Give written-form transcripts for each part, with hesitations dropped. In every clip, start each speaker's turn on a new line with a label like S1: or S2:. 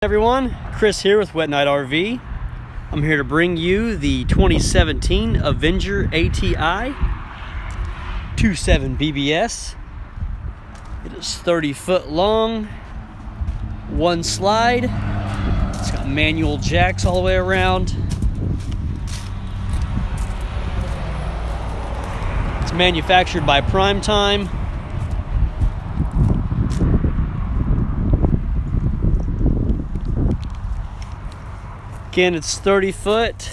S1: Everyone, Chris here with Wet Night RV. I'm here to bring you the 2017 Avenger ATI 2.7 BBS. It is 30 foot long, one slide. It's got manual jacks all the way around. It's manufactured by Primetime. Again, it's 30 foot,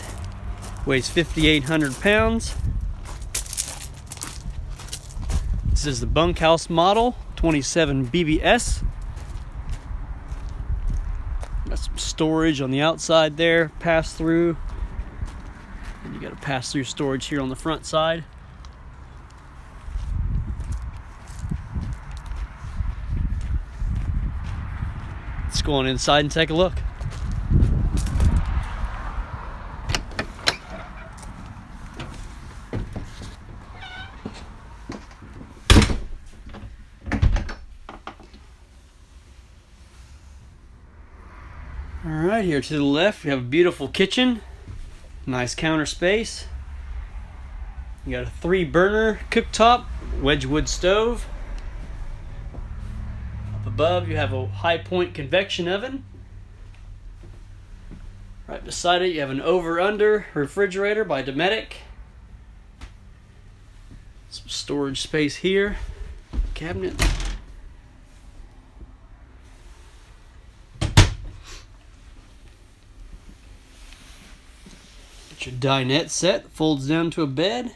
S1: weighs 5,800 pounds. This is the bunkhouse model, 27 BBS. Got some storage on the outside there, pass through. And you got a pass through storage here on the front side. Let's go on inside and take a look. Alright, here to the left we have a beautiful kitchen, nice counter space. You got a 3-burner cooktop, Wedgwood stove. Up above you have a high point convection oven. Right beside it you have an over-under refrigerator by Dometic. Some storage space here, cabinet. Your dinette set folds down to a bed.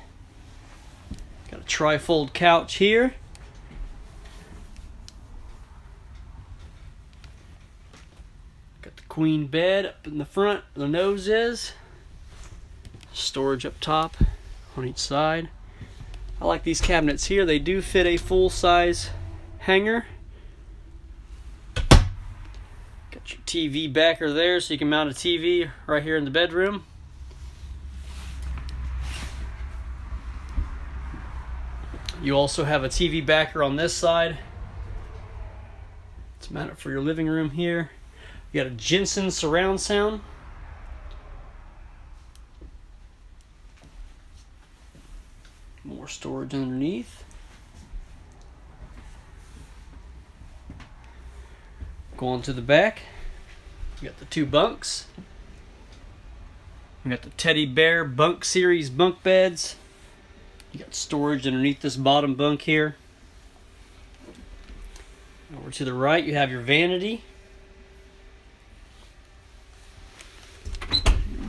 S1: Got a tri-fold couch here. Got the queen bed up in the front where the nose is. Storage up top on each side. I like these cabinets here. They do fit a full-size hanger. Got your TV backer there so you can mount a TV right here in the bedroom. You also have a TV backer on this side. It's mounted for your living room here. You got a Jensen Surround sound. More storage underneath. Go on to the back. You got the 2 bunks. You got the Teddy Bear Bunk Series bunk beds. You got storage underneath this bottom bunk here. Over to the right, you have your vanity.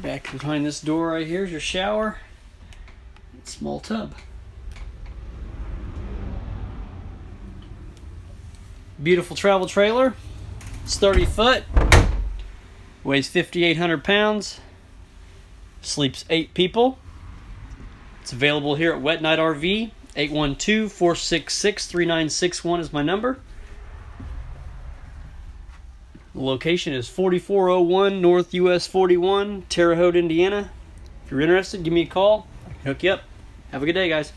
S1: Back behind this door right here is your shower. Small tub. Beautiful travel trailer. It's 30 foot. Weighs 5,800 pounds. Sleeps 8 people. It's available here at Wet Night RV. 812-466-3961 is my number. The location is 4401 North US 41, Terre Haute, Indiana. If you're interested, give me a call. I can hook you up. Have a good day, guys.